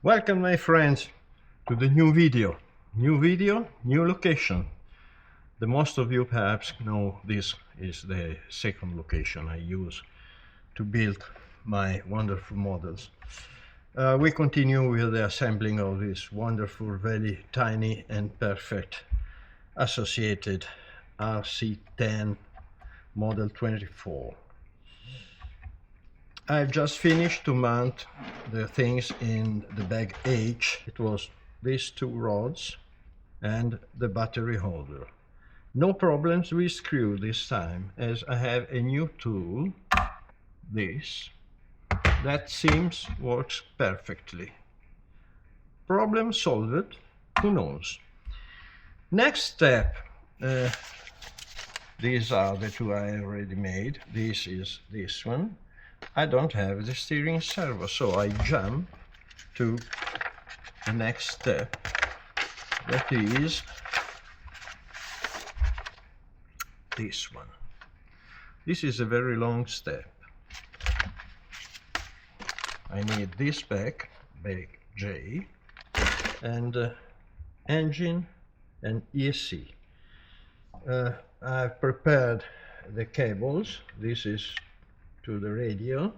Welcome my friends to the new video, new location. The most of you perhaps know this is the second location I use to build my wonderful models. We continue with the assembling of this wonderful, very tiny and perfect Associated RC10 model 24. I've just finished to mount the things in the bag H. It was these two rods and the battery holder. No problems with screw this time, as I have a new tool, this, that seems works perfectly. Problem solved, who knows. Next step, these are the two I already made. This is this one. I don't have the steering servo, so I jump to the next step, that is this one. This is a very long step. I need this bag J, and engine and ESC. I've prepared the cables. This is to the radio,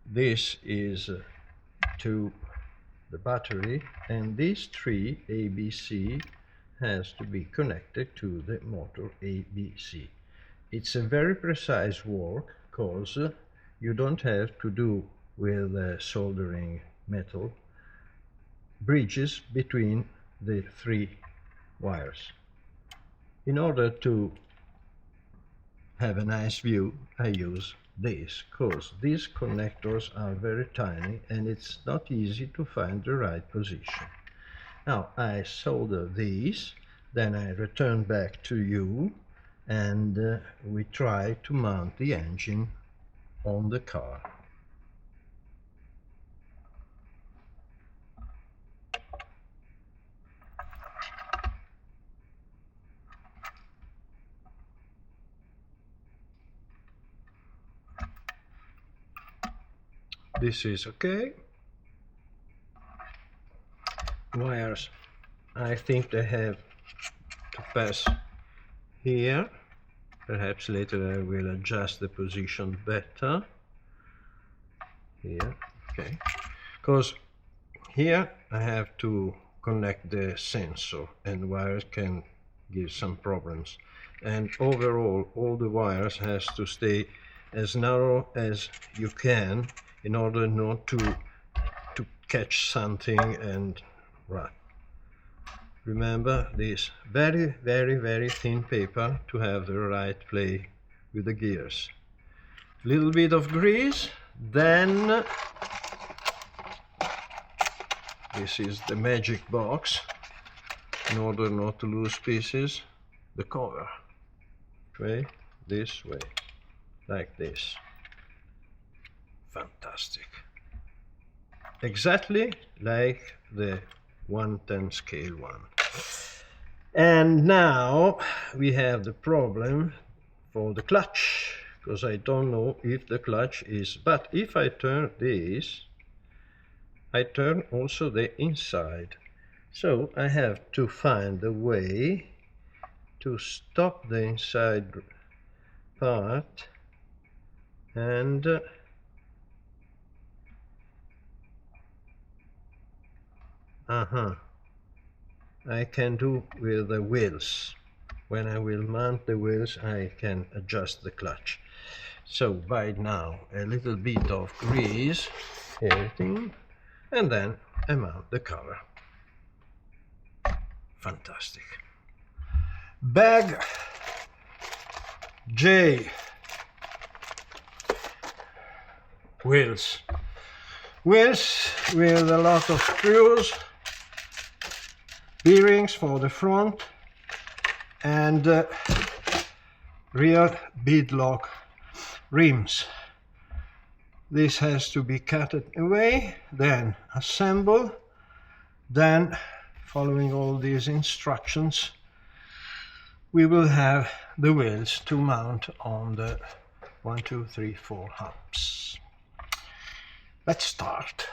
this is to the battery, and these three ABC has to be connected to the motor ABC. It's a very precise work, because you don't have to do with soldering metal bridges between the three wires. In order to have a nice view, I use this, because these connectors are very tiny and it's not easy to find the right position. Now I solder these, then I return back to you, and we try to mount the engine on the car. This is okay. Wires, I think they have to pass here. Perhaps later I will adjust the position better. Here, okay. Because here I have to connect the sensor, and wires can give some problems. And overall, all the wires has to stay as narrow as you can, in order not to catch something and run. Remember this very, very, very thin paper to have the right play with the gears. Little bit of grease, then this is the magic box, in order not to lose pieces, the cover. Okay, this way, like this. Fantastic. Exactly like the 1/10 scale one. And now we have the problem for the clutch, because I don't know if the clutch is, but if I turn this, I turn also the inside. So I have to find a way to stop the inside part, and I can do with the wheels. When I will mount the wheels, I can adjust the clutch. So by now a little bit of grease, everything, and then I mount the cover. Fantastic. Bag J. Wheels with a lot of screws, bearings for the front, and rear beadlock rims. This has to be cut away, then assemble, then following all these instructions we will have the wheels to mount on the 1, 2, 3, 4 humps. Let's start.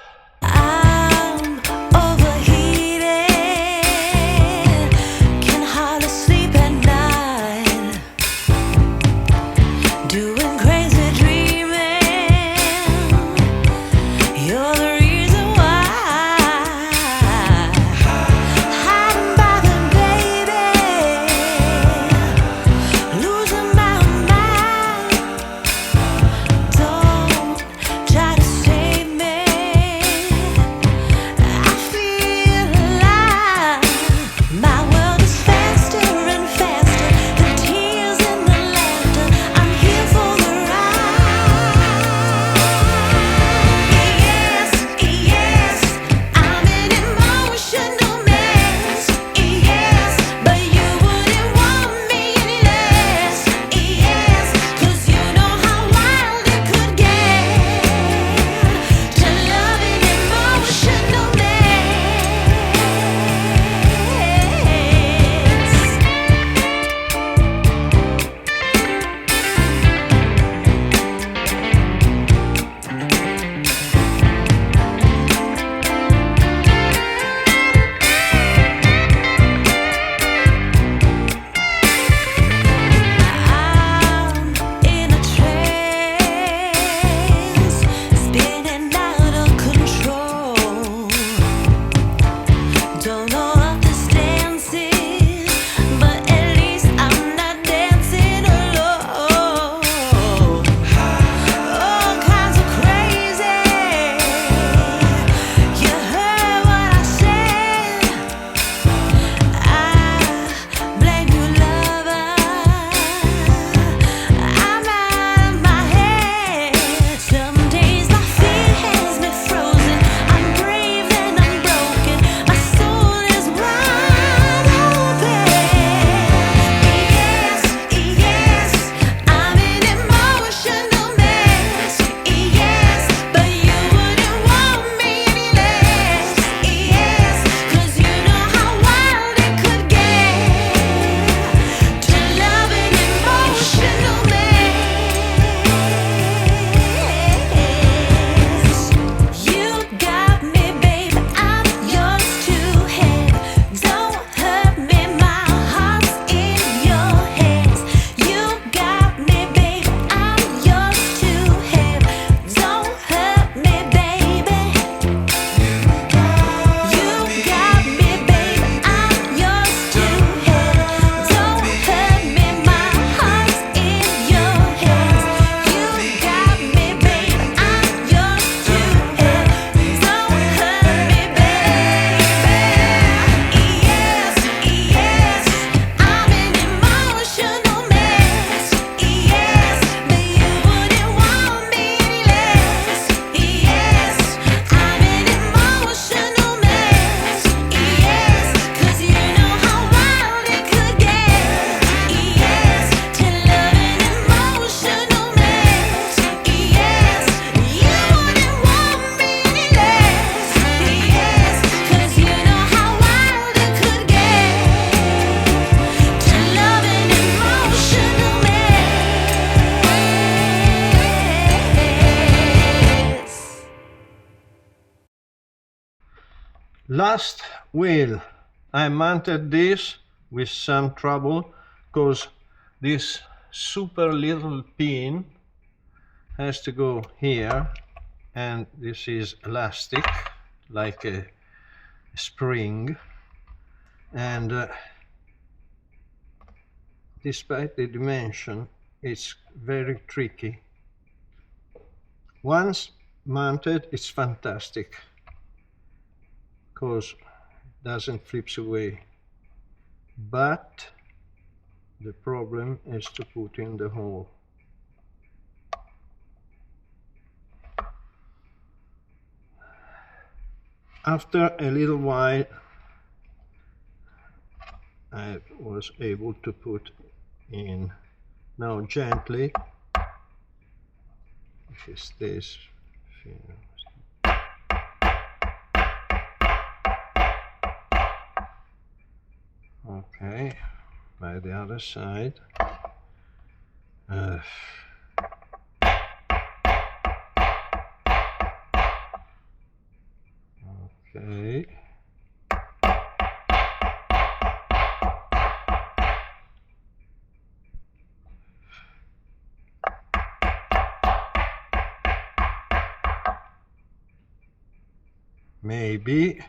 Last wheel. I mounted this with some trouble because this super little pin has to go here, and this is elastic like a spring, and despite the dimension, it's very tricky. Once mounted, it's fantastic because it doesn't flip away, but the problem is to put in the hole. After a little while, I was able to put in. Now gently, if it stays okay, by the other side. Okay. Maybe.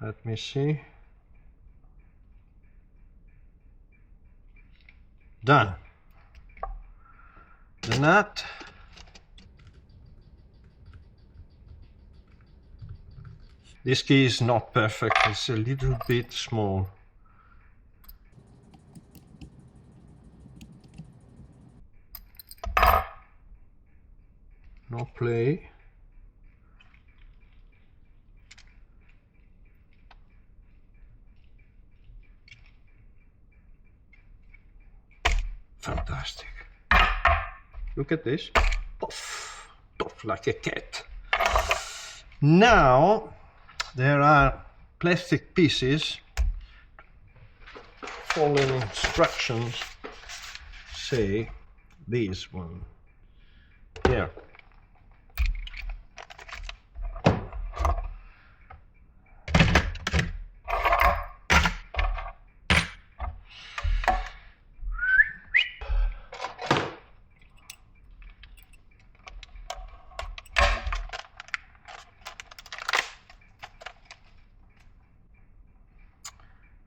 Let me see. Done. The nut. This key is not perfect, it's a little bit small. No play. Fantastic. Look at this. Puff, puff like a cat. Now there are plastic pieces. Following instructions say this one. Here.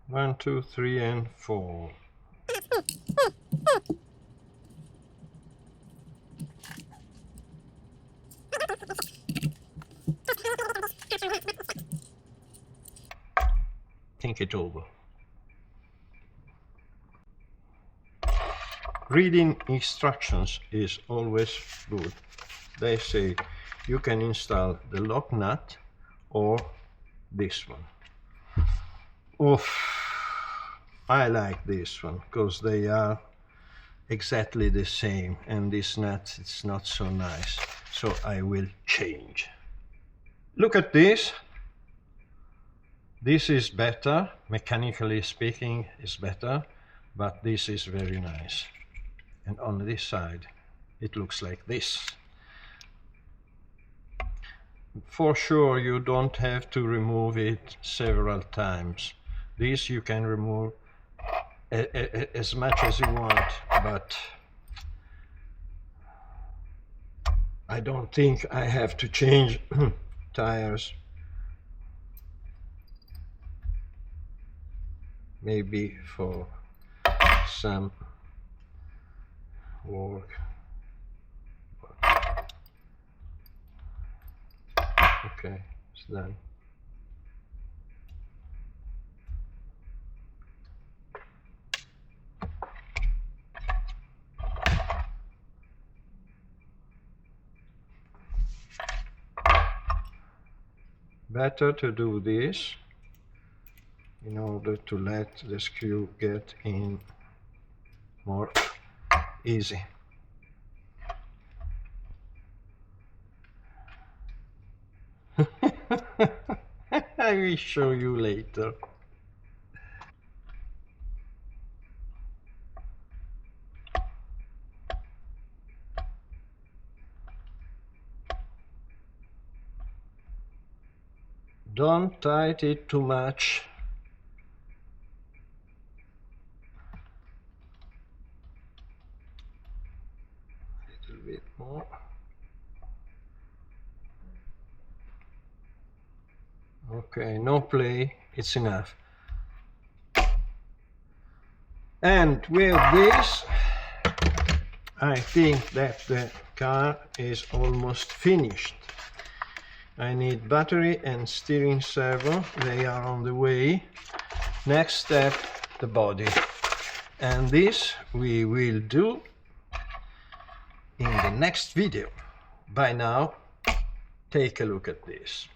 One, two, three, and four. Think it over. Reading instructions is always good. They say you can install the lock nut or this one. Oh, I like this one because they are exactly the same, and this nut is not so nice, so I will change. Look at this. This is better, mechanically speaking is better, but this is very nice. And on this side it looks like this. For sure you don't have to remove it several times. This you can remove as much as you want, but I don't think I have to change tires. Maybe for some work. Okay, it's done. Better to do this in order to let the screw get in more easy. I will show you later. Don't tighten it too much. A little bit more. Okay, no play, it's enough. And with this, I think that the car is almost finished. I need battery and steering servo, they are on the way. Next step, the body. And this we will do in the next video. By now, take a look at this.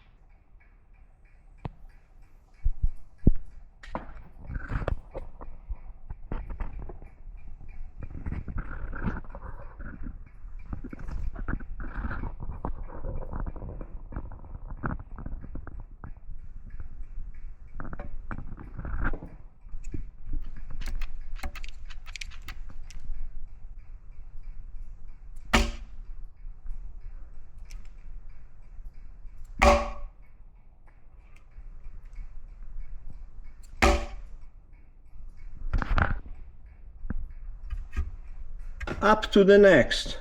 Up to the next.